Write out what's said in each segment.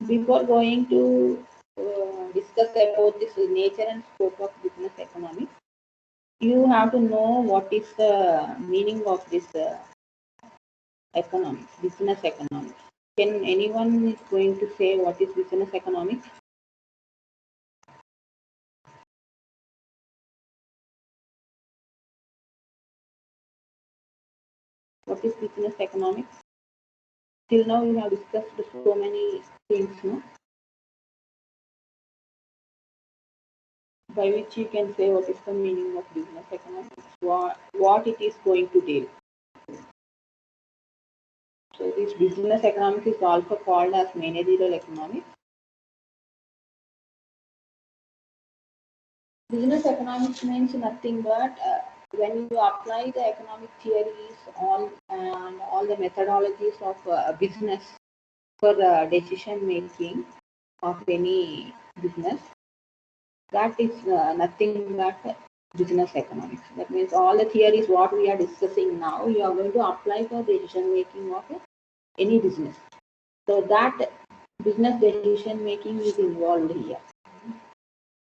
Before going to discuss about this nature and scope of business economics, you have to know what is the meaning of this economics, business economics. Can anyone is going to say what is business economics? What is business economics? Till now we have discussed so many things, no? By which you can say what is the meaning of business economics, what it is going to deal. So this business economics is also called as managerial economics. Business economics means nothing but when you apply the economic theories and all the methodologies of business for decision making of any business, that is nothing but business economics. That means all the theories what we are discussing now, you are going to apply for decision making of any business. So that business decision making is involved here.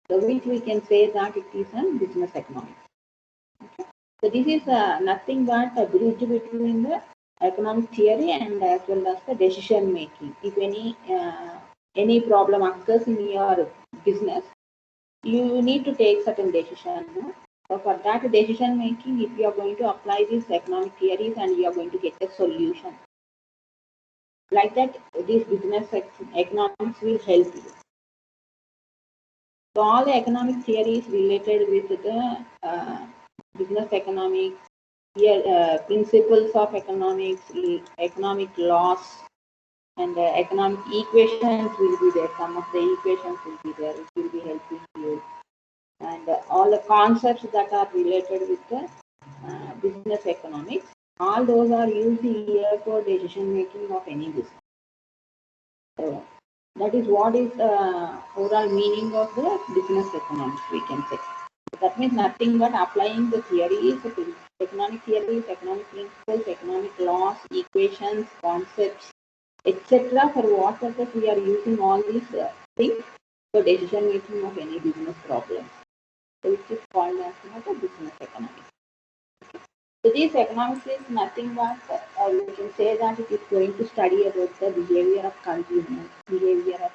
So which we can say that it is a business economics. Okay. So this is nothing but a bridge between the economic theory and as well as the decision making. If any problem occurs in your business, you need to take certain decision. So for that decision making, if you are going to apply these economic theories and you are going to get a solution. Like that, this business economics will help you. So all the economic theories related with the business economics, principles of economics, economic laws, and economic equations will be there. Some of the equations will be there. It will be helping you. And all the concepts that are related with the business economics, all those are used here for decision making of any business. So that is what is the overall meaning of the business economics, we can say. That means nothing but applying the theories, economic theories, economic principles, economic laws, equations, concepts, etc. For what purpose we are using all these things for decision making of any business problem. So which is called as a business economics. So this economics is nothing but we can say that it is going to study about the behavior of consumers, behavior of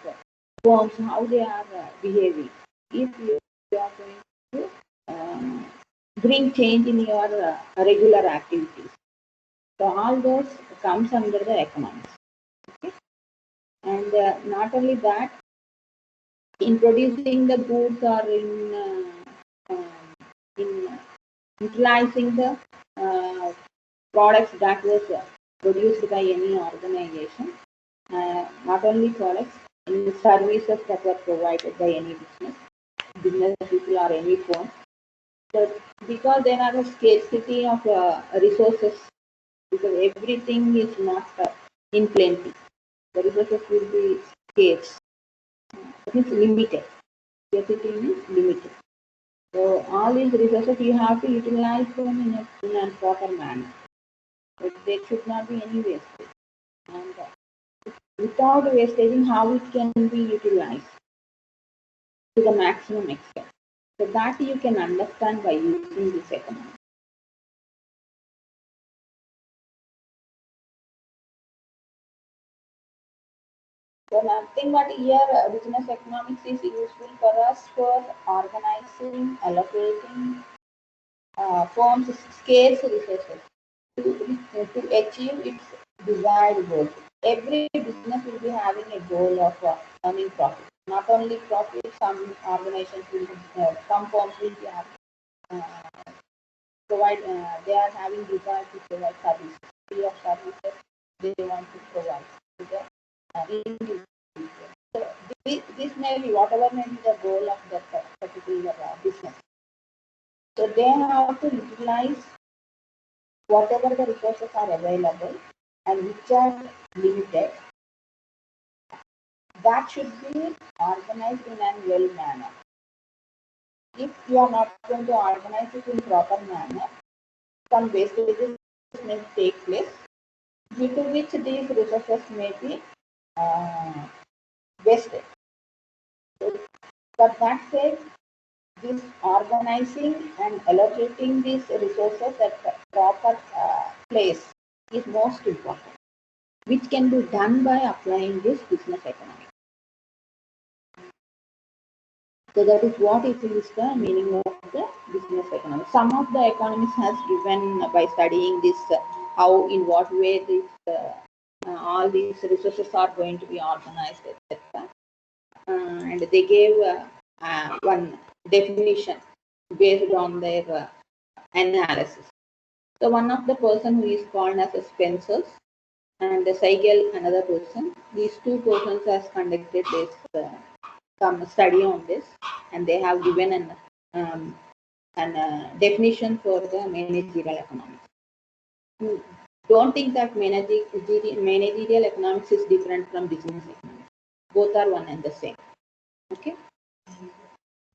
firms, how they are behaving. If you are going to bring change in your regular activities. So all those comes under the economics. Okay? And not only that, in producing the goods or in utilizing the products that was produced by any organization, not only products, any services that were provided by any business people or any firm. So because there are a scarcity of resources, because everything is not in plenty, the resources will be scarce. It is limited. Scarcity is limited. So all these resources you have to utilize them in a proper manner. But there should not be any wastage. And without wastage, how it can be utilized to the maximum extent. So that you can understand by using this economics. So nothing but here business economics is useful for us for organizing, allocating firms' scarce resources to achieve its desired goal. Every business will be having a goal of earning profit. Not only profit, some organizations will, some firms will be having, provide. They are having desire to provide services, free of services they want to provide to the individual. So this may be whatever may be the goal of that particular business. So they have to utilize whatever the resources are available and which are limited. That should be organized in a well manner. If you are not going to organize it in proper manner, some wastages may take place, due to which these resources may be wasted. So, for that sake, this organizing and allocating these resources at the proper place is most important, which can be done by applying this business economics. So that is what it is the meaning of the business economics. Some of the economists has given by studying this how in what way this all these resources are going to be organized, etc. And they gave one definition based on their analysis. So one of the person who is called as a Spencer and the Seigel, another person. These two persons has conducted this some study on this, and they have given an definition for the managerial economics. Don't think that managerial economics is different from business economics. Both are one and the same. Okay,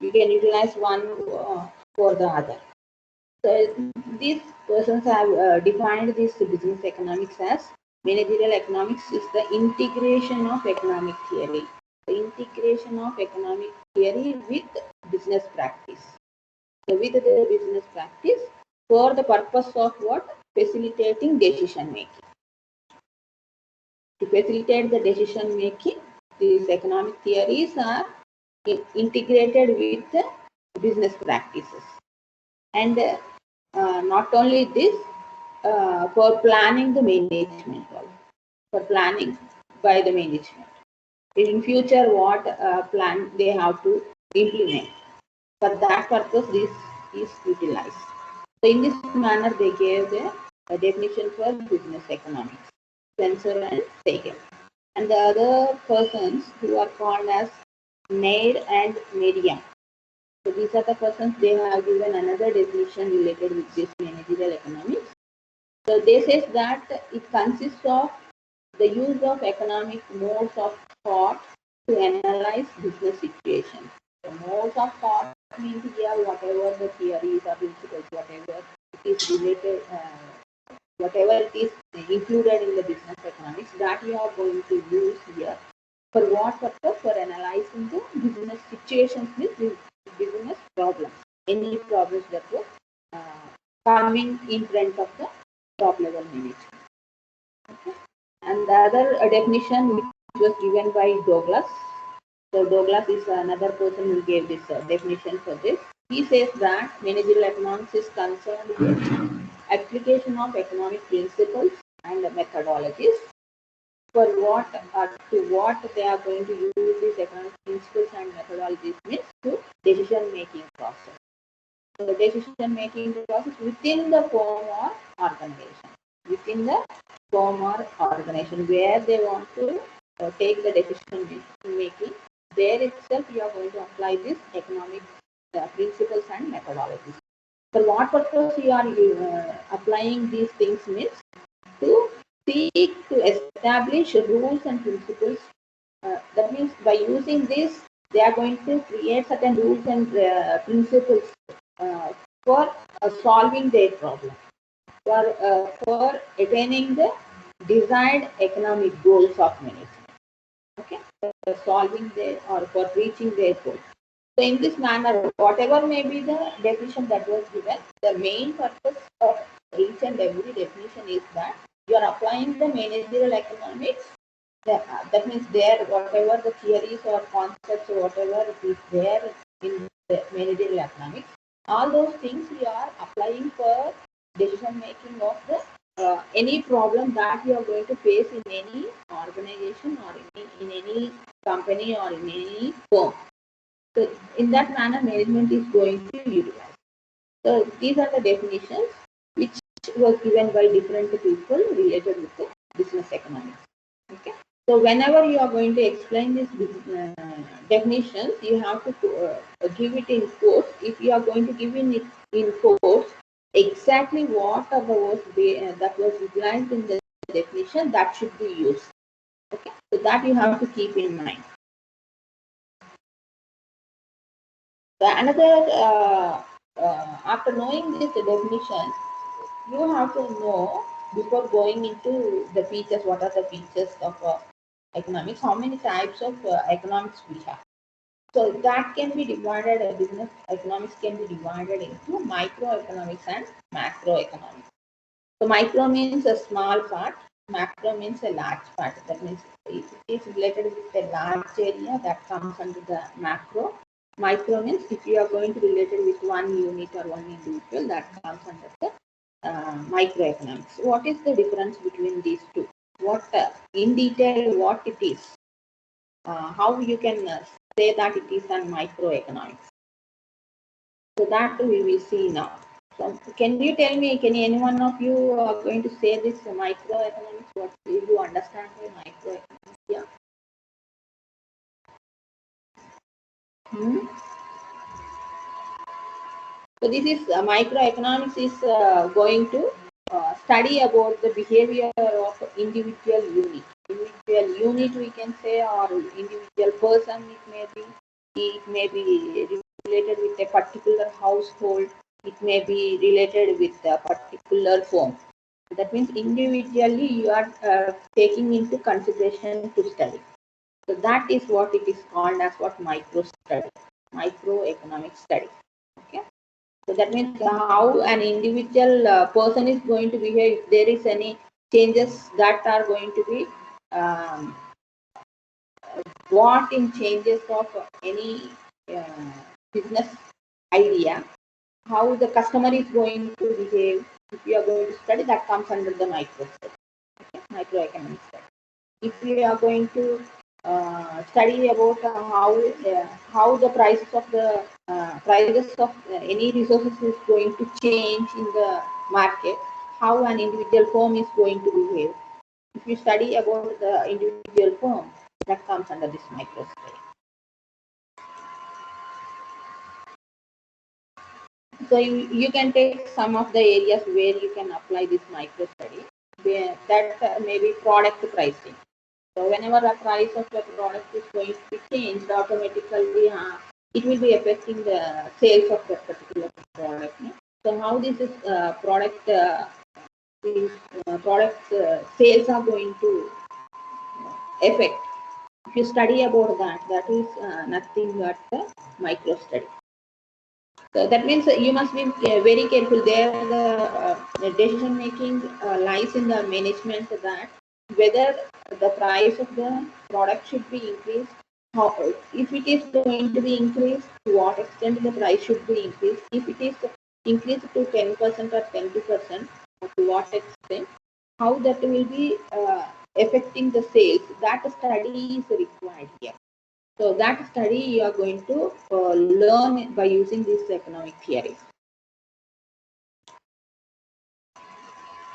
you can utilize one for the other. So these persons have defined this business economics as managerial economics is the integration of economic theory. The integration of economic theory with business practice. So with the business practice for the purpose of what? Facilitating decision making. To facilitate the decision making, these economic theories are integrated with the business practices. And not only this, for planning the management, for planning by the management. In future, what plan they have to implement. For that purpose, this is utilized. So in this manner, they gave the definition for business economics, Spencer and Sagan. And the other persons who are called as Nair and Medium. So these are the persons, they have given another definition related with this managerial economics. So they says that it consists of the use of economic modes of thought to analyze business situations. The modes of thought means here whatever the theories or principles, whatever it is related, whatever it is included in the business economics, that you are going to use here. For what purpose? For analyzing the business situations with business problems. Any problems that were coming in front of the top level management. Okay. And the other definition which was given by Douglas. So Douglas is another person who gave this definition for this. He says that managerial economics is concerned with application of economic principles and methodologies for what to what they are going to use these economic principles and methodologies means to decision making process. So the decision making process within the firm or organization. Within the firm or organization where they want to take the decision making, there itself you are going to apply this economic principles and methodologies. For what purpose you are applying these things means to seek to establish rules and principles. That means by using this, they are going to create certain rules and principles for solving their problem, for attaining the desired economic goals of management. Okay, for solving their or for reaching their goals. So in this manner, whatever may be the definition that was given, the main purpose of each and every definition is that you are applying the managerial economics. That means there, whatever the theories or concepts or whatever is there in the managerial economics, all those things you are applying for decision making of the any problem that you are going to face in any organization or in any company or in any firm. So in that manner, management is going to utilize. So these are the definitions which was given by different people related with the business economics. Okay. So whenever you are going to explain these definitions, you have to give it in quotes. If you are going to give it in quotes, exactly what are the words that was utilized in the definition, that should be used. Okay. So that you have to keep in mind. Another, after knowing this definition, you have to know before going into the features, what are the features of economics, how many types of economics we have. So that can be divided, business economics can be divided into microeconomics and macroeconomics. So micro means a small part, macro means a large part. That means if it is related with a large area, that comes under the macro. Micro means if you are going to relate it with one unit or one individual, that comes under the microeconomics. What is the difference between these two? What in detail what it is? How you can say that it is an microeconomics? So that we will see now. So can you tell me, can any one of you are going to say this microeconomics? What do you understand by microeconomics? Yeah. Hmm? So this is microeconomics is going to study about the behavior of individual unit. Individual unit we can say, or individual person it may be. It may be related with a particular household. It may be related with a particular firm. That means individually you are taking into consideration to study. So that is what it is called as what microeconomic study. Okay. So that means how an individual person is going to behave, if there is any changes that are going to be brought in changes of any business idea, how the customer is going to behave. If you are going to study, that comes under the microeconomic study. If we are going to study about how the prices of any resources is going to change in the market, how an individual firm is going to behave. If you study about the individual firm, that comes under this micro study. So you can take some of the areas where you can apply this micro study. That may be product pricing. So whenever the price of the product is going to be changed, automatically it will be affecting the sales of that particular product. No? So how this is product sales are going to affect. If you study about that, that is nothing but the micro study. So that means you must be very careful there. The decision making lies in the management that whether the price of the product should be increased. How, if it is going to be increased, to what extent the price should be increased. If it is increased to 10% or 20%, to what extent, how that will be affecting the sales. That study is required here. So that study you are going to learn by using these economic theories.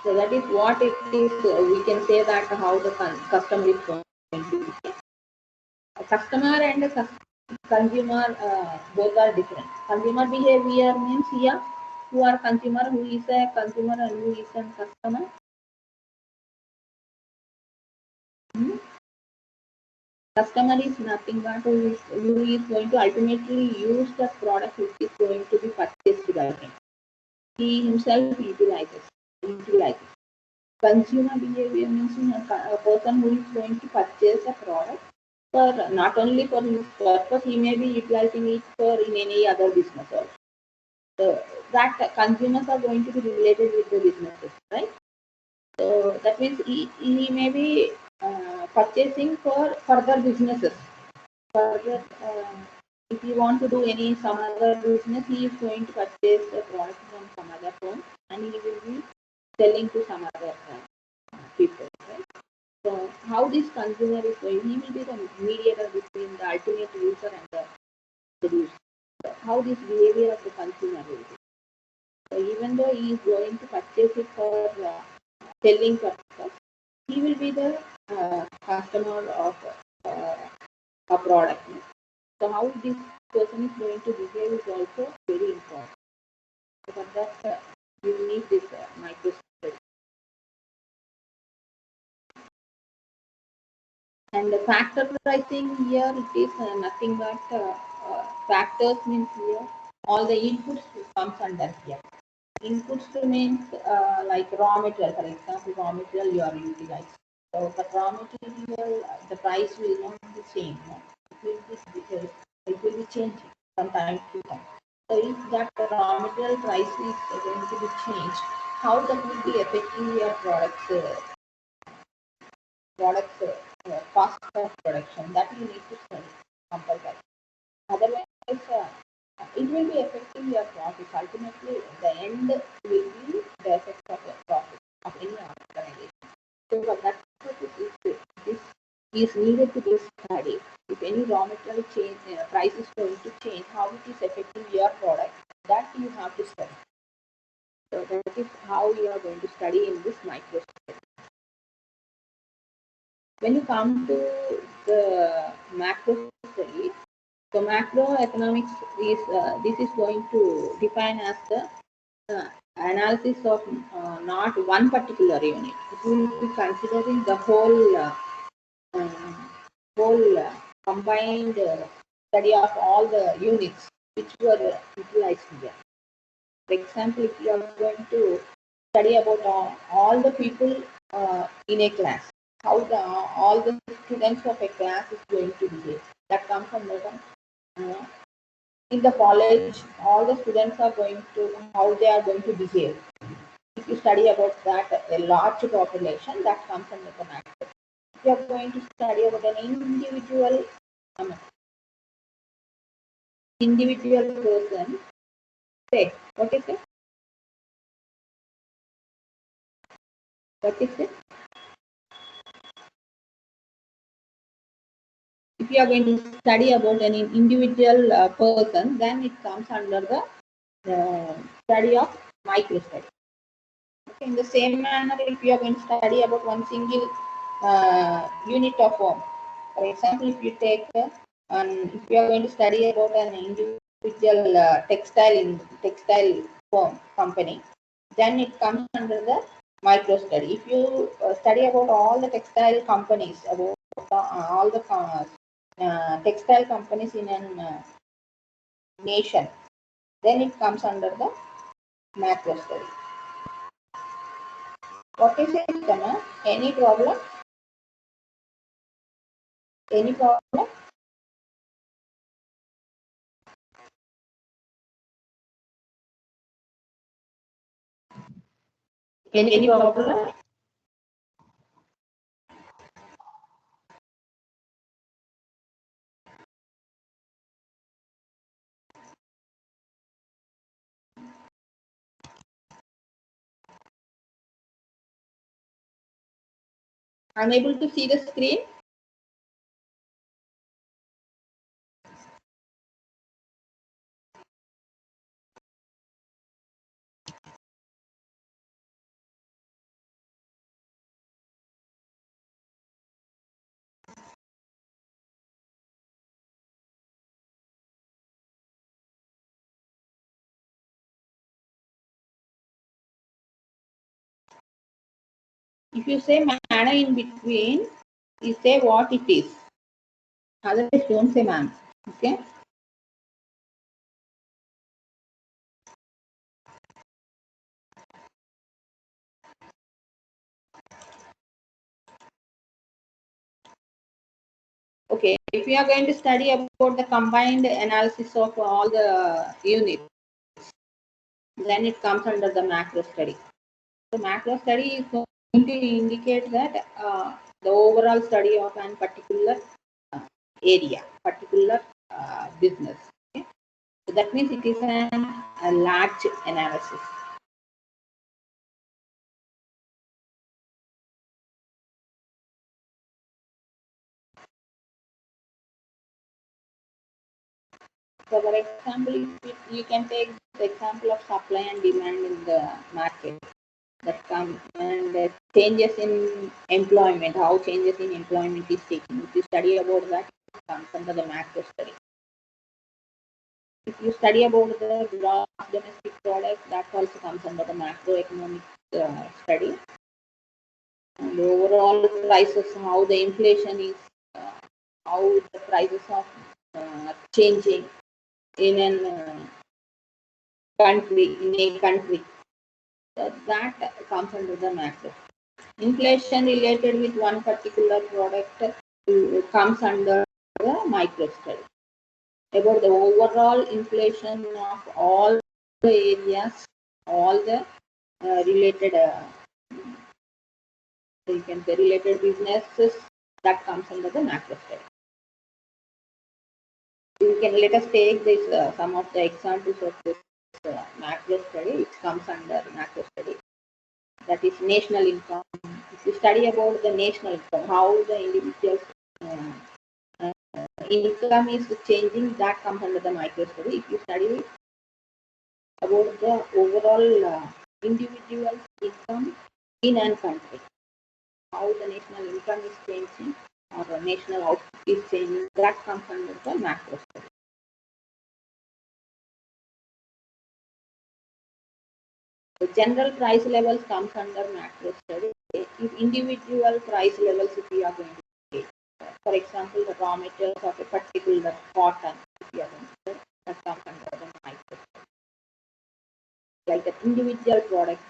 So that is what it is. We can say that how the customer is going to be. A customer and a consumer both are different. Consumer behavior means here who are consumer, who is a consumer and who is a customer. Hmm? Customer is nothing but who is going to ultimately use the product which is going to be purchased by him. He himself utilizes. Consumer behavior means a person who is going to purchase a product for not only for his purpose, he may be utilizing it for in any other business also. So that consumers are going to be related with the businesses, right? So that means he may be purchasing for further businesses. Further, if you want to do some other business, he is going to purchase the product from some other firm and he will be selling to some other people. Right? So how this consumer is going, he will be the mediator between the ultimate user and the producer. So how this behavior of the consumer will be. So even though he is going to purchase it for selling purpose, he will be the customer of a product. So how this person is going to behave is also very important. So for that, you need this micro study. And the factor pricing here, it is nothing but factors means here all the inputs comes under here. Inputs means like raw material, for example, raw material you are utilizing. So the raw material, the price will not be same. No? It will be changing from time to time. So if that raw material price is going to be changed, how that will be affecting your cost of production? That you need to study compulsory. Otherwise, it will be affecting your profits. Ultimately, the end will be the effect of your profit of any organization. So for that purpose, this is needed to be studied. If any raw material price is going to change, how it is affecting your product, that you have to study. So that is how you are going to study in this micro study. When you come to the macro study, so macroeconomics is this is going to define as the analysis of not one particular unit. It will be considering the uh, whole combined study of all the units which were utilized here. For example, if you are going to study about all the people in a class, how all the students of a class is going to behave, that comes from the in the college, all the students are going to how they are going to behave. If you study about that, a large population, that comes under the macro. If you are going to study about an um, individual person, say, what is it? What is it? If you are going to study about an individual person, then it comes under the study of micro study. Okay. In the same manner, if you are going to study about one single unit of form, for example, if you take if you are going to study about an individual textile firm company, then it comes under the micro study. If you study about all the textile companies, about all the textile companies in a nation, then it comes under the macro study. What is it, Tana? Any problem? Any problem? Any problem? Unable to see the screen? If you say manner in between, you say what it is. Otherwise, don't say ma'am. Okay? Okay. If you are going to study about the combined analysis of all the units, then it comes under the macro study. The macro study is going to indicate that the overall study of an particular area, particular business. Okay? So that means it is a large analysis. So, for example, you can take the example of supply and demand in the market that come and changes in employment, how changes in employment is taking. If you study about that, it comes under the macro study. If you study about the gross domestic product, that also comes under the macroeconomic study. And overall prices, how the inflation is, uh, how the prices are changing in an country, in a country. So that comes under the macro. Inflation related with one particular product comes under the micro study. About the overall inflation of all the areas, all the related, so you can say related businesses, that comes under the macro study. You can let us take this some of the examples of this macro study, which comes under macro study. That is national income. If you study about the national income, how the individual's income is changing, that comes under the micro study. If you study about the overall individual income in a country, how the national income is changing or the national output is changing, that comes under the macro study. The general price levels comes under macro study. If individual price levels, if we are going to take, for example, the raw materials of a particular cotton, if we are going to take, that comes under the micro study. Like the individual product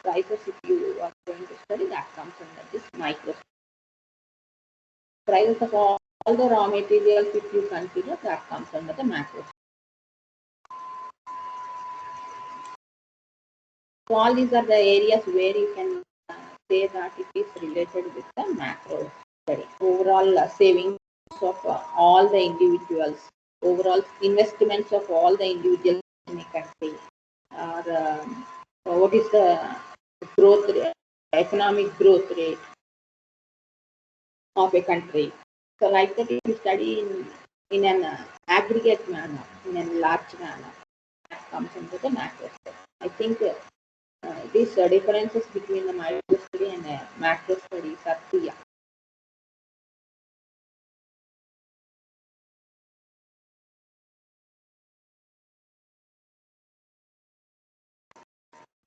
prices, if you are going to study, that comes under this micro study. Prices of all the raw materials, if you consider, that comes under the macro study. So all these are the areas where you can say that it is related with the macro study. Overall savings of all the individuals, overall investments of all the individuals in a country, or what is the growth rate, economic growth rate of a country. So like that, if you study in an aggregate manner, in a large manner, that comes into the macro study. I think these differences between the micro study and macro studies are clear.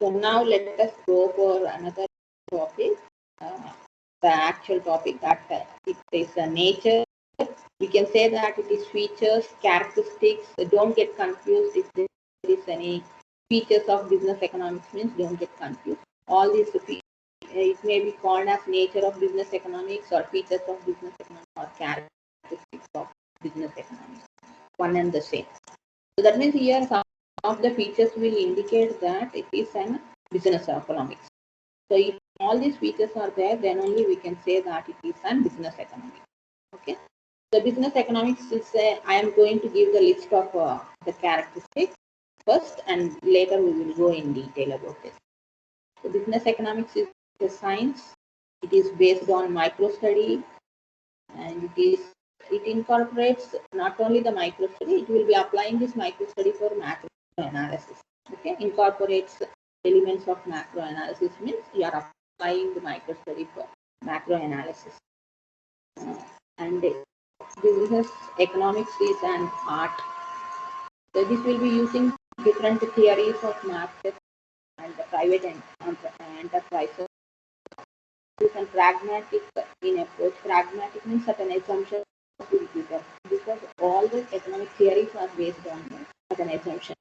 So now let us go for another topic, the actual topic that it is nature. We can say that it is features, characteristics. Don't get confused if there is any features of business economics, means don't get confused. All these it may be called as nature of business economics or features of business economics or characteristics of business economics. One and the same. So that means here some of the features will indicate that it is an business economics. So if all these features are there, then only we can say that it is an business economics. Okay. So business economics is I am going to give the list of the characteristics first, and later we will go in detail about this. So business economics is a science. It is based on micro study, and it incorporates not only the micro study, it will be applying this micro study for macro analysis. Okay, incorporates elements of macro analysis, means you are applying the micro study for macro analysis. And business economics is an art. So this will be using different theories of market and the private enterprises. And pragmatic in approach. Pragmatic means certain assumptions will be there, because all the economic theories are based on certain assumptions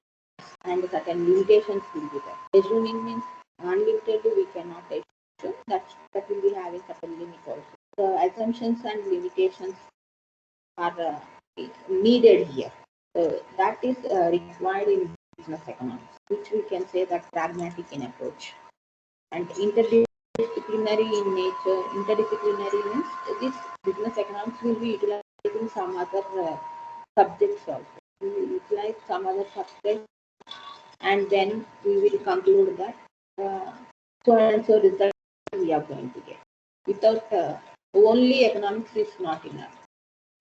and certain limitations will be there. Assuming means unlimitedly we cannot assume, that will be having certain limit also. The assumptions and limitations are needed here. So that is required in business economics, which we can say that pragmatic in approach. And interdisciplinary in nature. Interdisciplinary means this business economics will be utilizing some other subjects also. We will utilize some other subjects, and then we will conclude that so and so result we are going to get. Without only economics is not enough.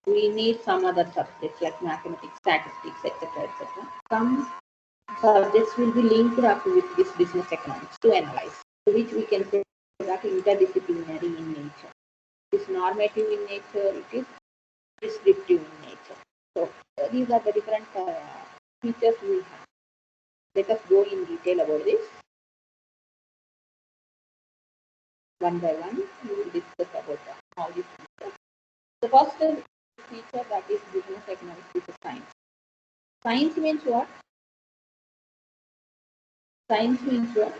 We need some other subjects like mathematics, statistics, etc., etc. Some subjects will be linked up with this business economics to analyze, which we can say that interdisciplinary in nature. It is normative in nature, it is descriptive in nature. So these are the different features we have. Let us go in detail about this. One by one, we will discuss about all these features. The first feature, that is business economics, is a science. Science means what? Science means what?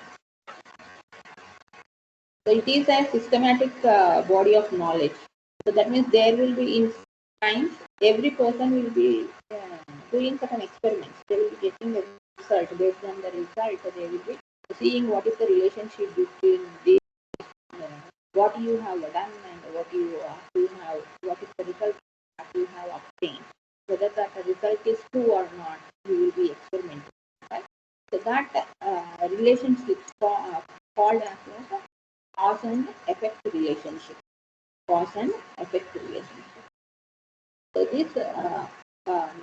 So it is a systematic body of knowledge. So that means there will be in science, every person will be doing certain experiments. They will be getting a result. Based on the result, they will be seeing what is the relationship between the what you have done and what you have, what is the result that you have obtained. Whether that result is true or not, you will be experimenting. Right? So that relationship called as a cause and effect relationship. Cause and effect relationship. So this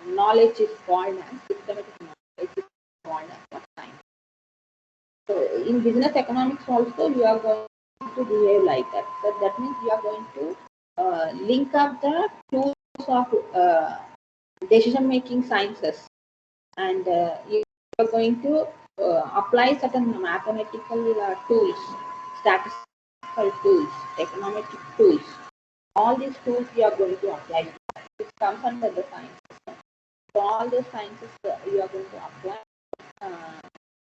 knowledge is called as systematic knowledge is called as science. So in business economics also you are going to behave like that. So that means you are going to link up the tools of decision making sciences, and you are going to apply certain mathematical tools, statistical tools, economic tools. All these tools you are going to apply. It comes under the science. So all those sciences you are going to apply.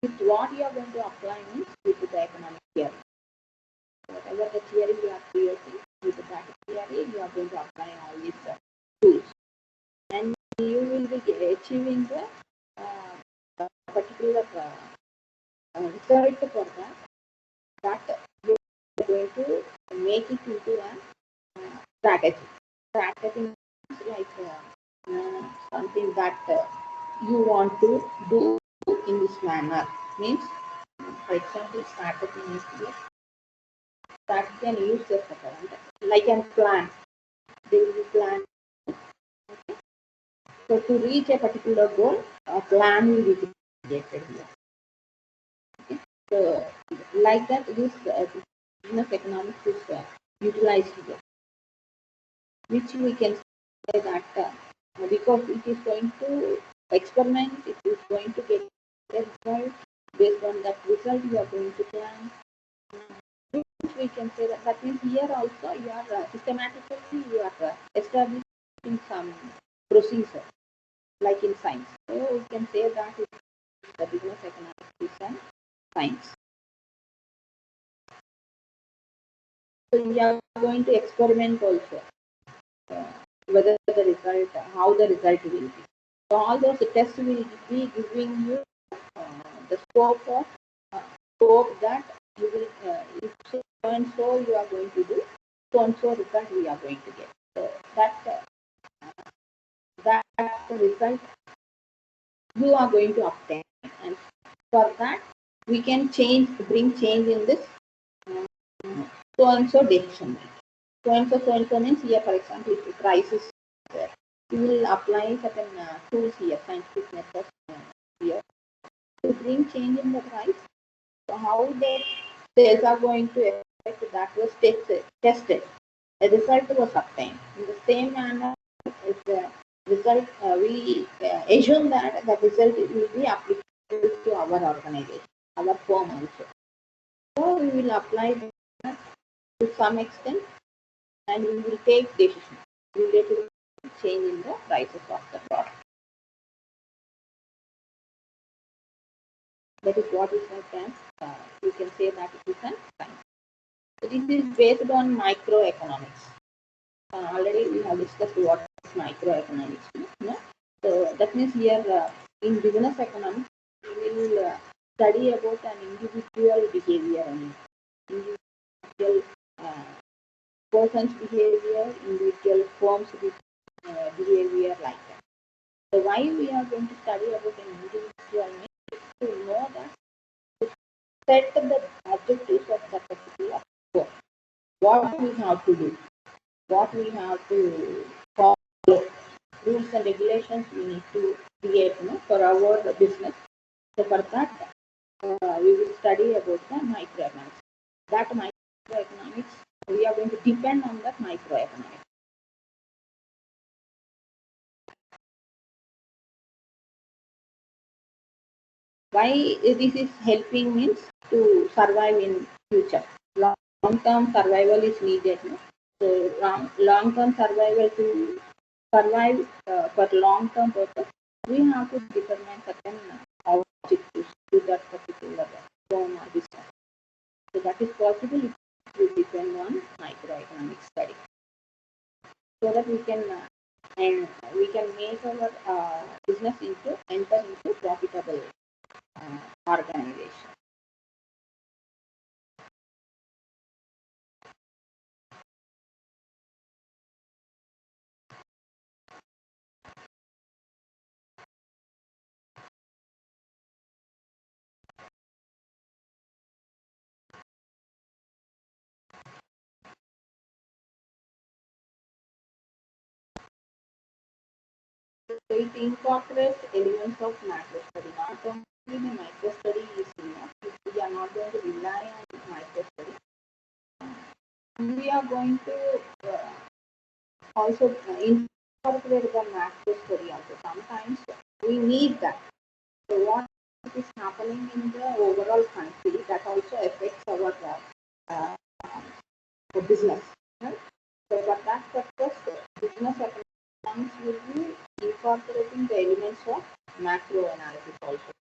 With what you are going to apply means with the economic theory. Whatever the theory you are creating, with that theory you are going to apply all these tools, and you will be achieving the particular result for that. That you are going to make it into a strategy. Strategy is like something that you want to do in this manner. Means, for example, strategy means that can use the current like a plan. They will plan. So to reach a particular goal, a plan will be created here. Okay? So like that, this business economics is utilized here, which we can say that because it is going to experiment, it is going to get a result. Based on that result, you are going to plan. We can say that, that means here also you are systematically you are establishing some procedure like in science. So we can say that the business economics is a science. So we are going to experiment also whether the result, how the result will be. So all those tests will be giving you the scope of scope that you will if so and so you are going to do, so and so result we are going to get. So that result you are going to obtain, and for that we can bring change in this so and so decision making. So and so means here, for example, if the price is there, you will apply certain tools here, scientific methods here to bring change in the price. So how the sales are going to affect, that was tested. A result was obtained. In the same manner, if the result, we assume that the result will be applicable to our organization, our firm also. So we will apply that to some extent, and we will take decisions related to change in the prices of the product. That is what is called as, you can say that it is a science. So this is based on microeconomics. Already we have discussed what is microeconomics. No? So that means here in business economics, we will study about an individual behavior and individual person's behavior, individual firms' behavior like that. So why we are going to study about an individual means to know that to set the objectives of the particular firm. What we have to do, what we have to follow, rules and regulations we need to create for our business. So for that, we will study about the microeconomics. That microeconomics, we are going to depend on that microeconomics. Why this is helping means to survive in future. Long-term survival is needed. No? So long-term survival to survive for long-term purpose, we have to determine certain objectives to that particular zone or business. So that is possible will depend on microeconomic study, so that and we can make our business enter into profitable organization. So it incorporates elements of macro study. Not only the micro study is enough. If we are not going to rely on micro study, we are going to also incorporate the macro study also. Sometimes we need that. So what is happening in the overall country, that also affects our business. Right? So for that purpose, business economics will be incorporating the elements of macro analysis also.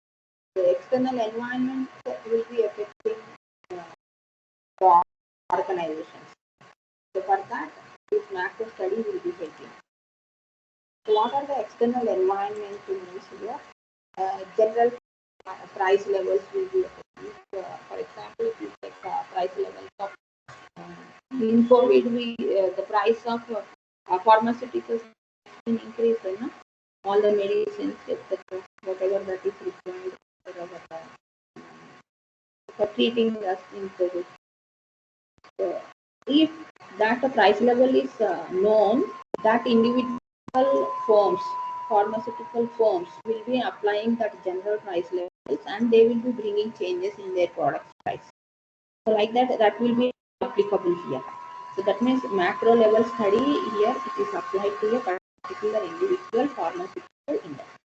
The external environment will be affecting the organizations. So for that, this macro study will be helping. So what are the external environment means here? General price levels will be affected. For example, if you take price levels of in COVID, the price of pharmaceuticals been increased, all the medicines, etc., whatever that is required for treating us in COVID. So if that price level is known, that individual firms, pharmaceutical firms, will be applying that general price levels, and they will be bringing changes in their product price. So like that, that will be applicable here. So that means macro level study here, it is applied to a particular individual pharmaceutical industry,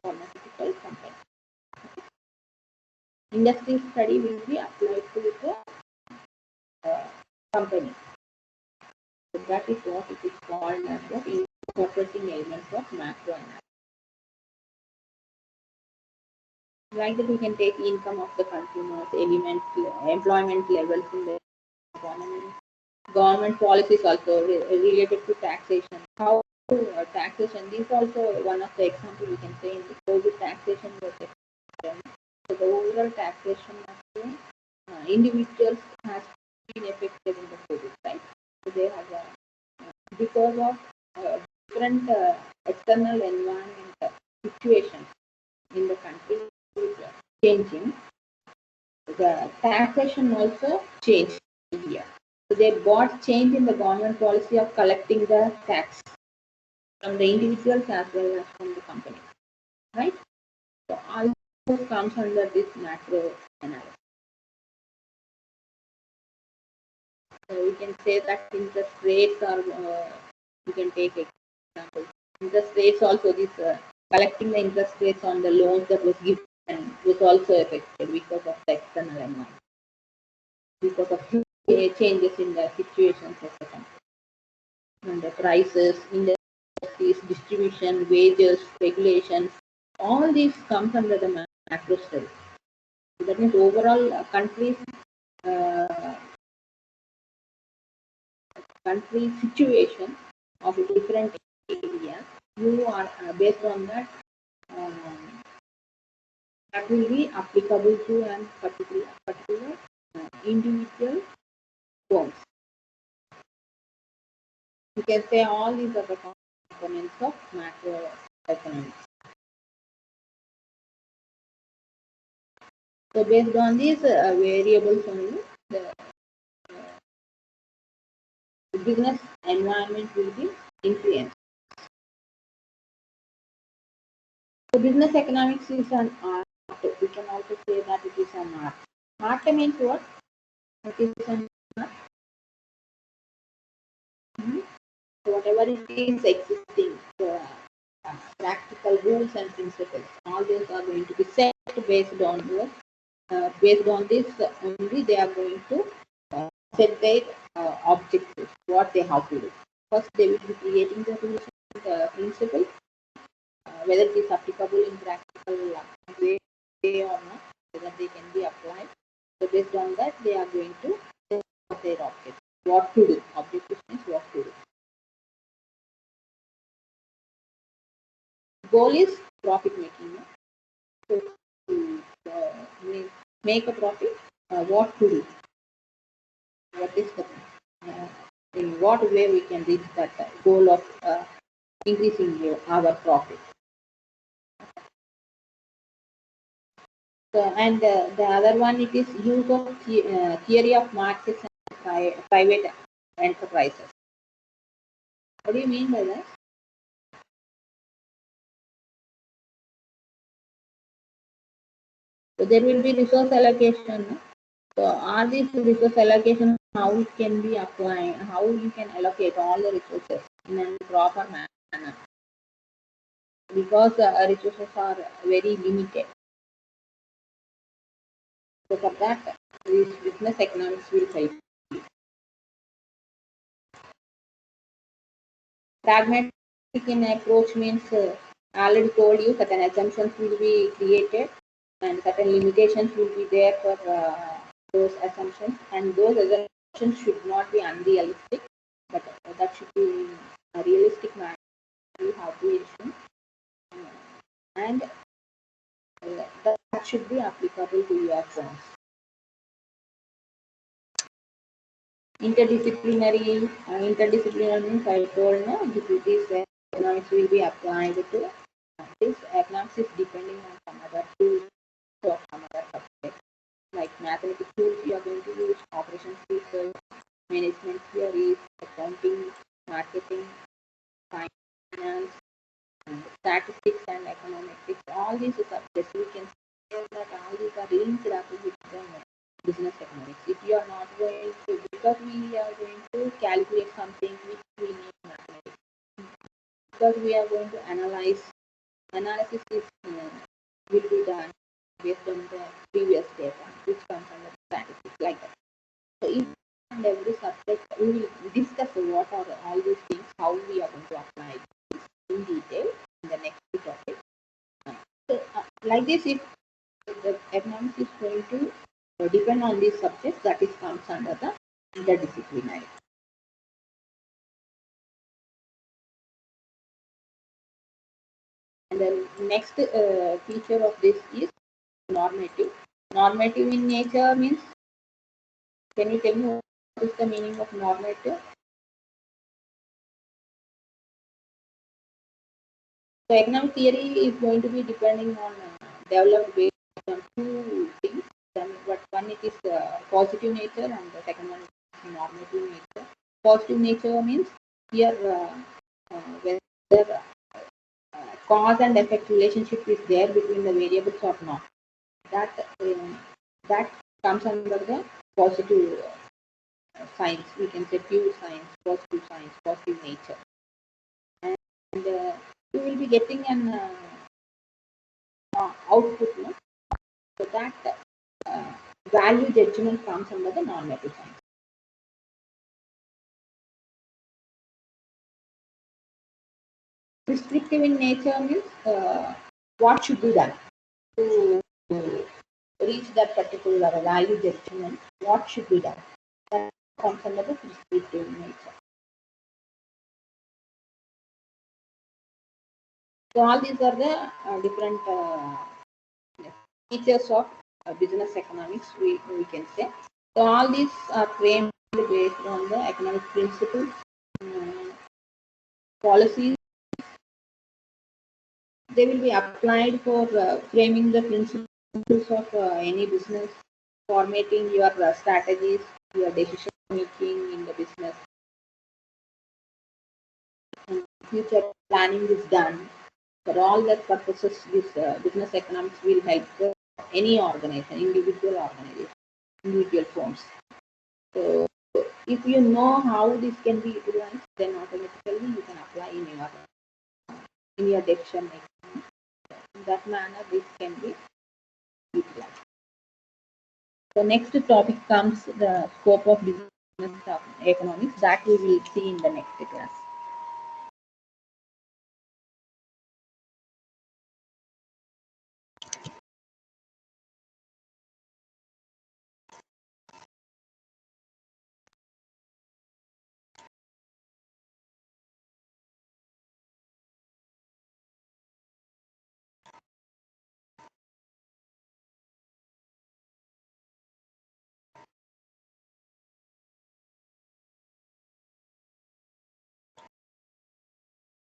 pharmaceutical company. Industry study will be applied to the company. So that is what it is called as the incorporating elements of macro analysis. Like that, we can take income of the consumers, employment levels in the economy, government policies also related to taxation. How taxation, this also one of the examples we can say in the COVID taxation was extended. So the overall taxation of the individuals has been affected in the COVID, right? So they have because of different external environment situations in the country is changing. The taxation also changed here. So they brought change in the government policy of collecting the tax from the individuals as well as from the company, right? So all comes under this macro analysis. So we can say that interest rates are, we can take example. Interest rates also, this collecting the interest rates on the loans that was given was also affected because of the external environment, because of changes in the situations of the country. And the prices, industries, distribution, wages, regulations, all these comes under the macro study. So that means overall country situation of a different area, you are based on that, that will be applicable to a particular individual firms. You can say all these are the components of macroeconomics. So based on these variables only, the business environment will be influenced. So business economics is an art. We can also say that it is an art. Art means what? It is an art. So whatever it is existing, practical rules and principles, all these are going to be set based on based on this only they are going to set their objectives, what they have to do. First, they will be creating the rules and principles, whether it is applicable in practical way or not, whether they can be applied. So based on that, they are going to set their objective. What to do? Objective means what to do. Goal is profit making. So to make a profit, what to do? What is the in what way we can reach that goal of increasing our profit? So, and the other one, it is use of theory of markets and private enterprises. What do you mean by that? So there will be resource allocation. So are these resource allocation, how it can be applied, how you can allocate all the resources in a proper manner? Because resources are very limited. So for that, this business economics will help. Pragmatic in approach means I already told you certain assumptions will be created and certain limitations will be there for those assumptions, and those assumptions should not be unrealistic, but that should be a realistic manner you have to assume, and that should be applicable to your firms. Interdisciplinary means I told no, this economics will be applied to this economics is depending on some other tools or some other subjects. Like mathematics tools, you are going to use operations research, management theories, accounting, marketing, finance, statistics and econometrics. All these subjects we can say that all these are linked up with the business economics. If you are not going to, because we are going to calculate something which we need mathematics, because we are going to analysis is will be done based on the previous data, which comes under statistics like that. So each and every subject we will discuss what are all these things, how we are going to apply this in detail in the next topic. So like this, if the economics is going to depend on these subjects, that is comes under the interdisciplinary. And the next feature of this is normative. Normative in nature means, can you tell me what is the meaning of normative? So economic theory is going to be depending on developed based on two things. But one it is positive nature and the second one is normative nature. Positive nature means here whether cause and effect relationship is there between the variables or not. That comes under the positive science. We can say pure science, positive nature, and you will be getting an output. No? So that value judgment comes under the normative science. Prescriptive in nature means what should be done to reach that particular value judgment. What should be done? That comes under the prescriptive nature. So all these are the different features of business economics, we can say. So all these are framed based on the economic principles, policies. They will be applied for framing the principles of any business, formatting your strategies, your decision making in the business. And future planning is done. For all that purposes, this business economics will help any organization, individual firms. So if you know how this can be utilized, then automatically you can apply in your decision making. In that manner, this can be utilized. The next topic comes the scope of business economics, that we will see in the next class.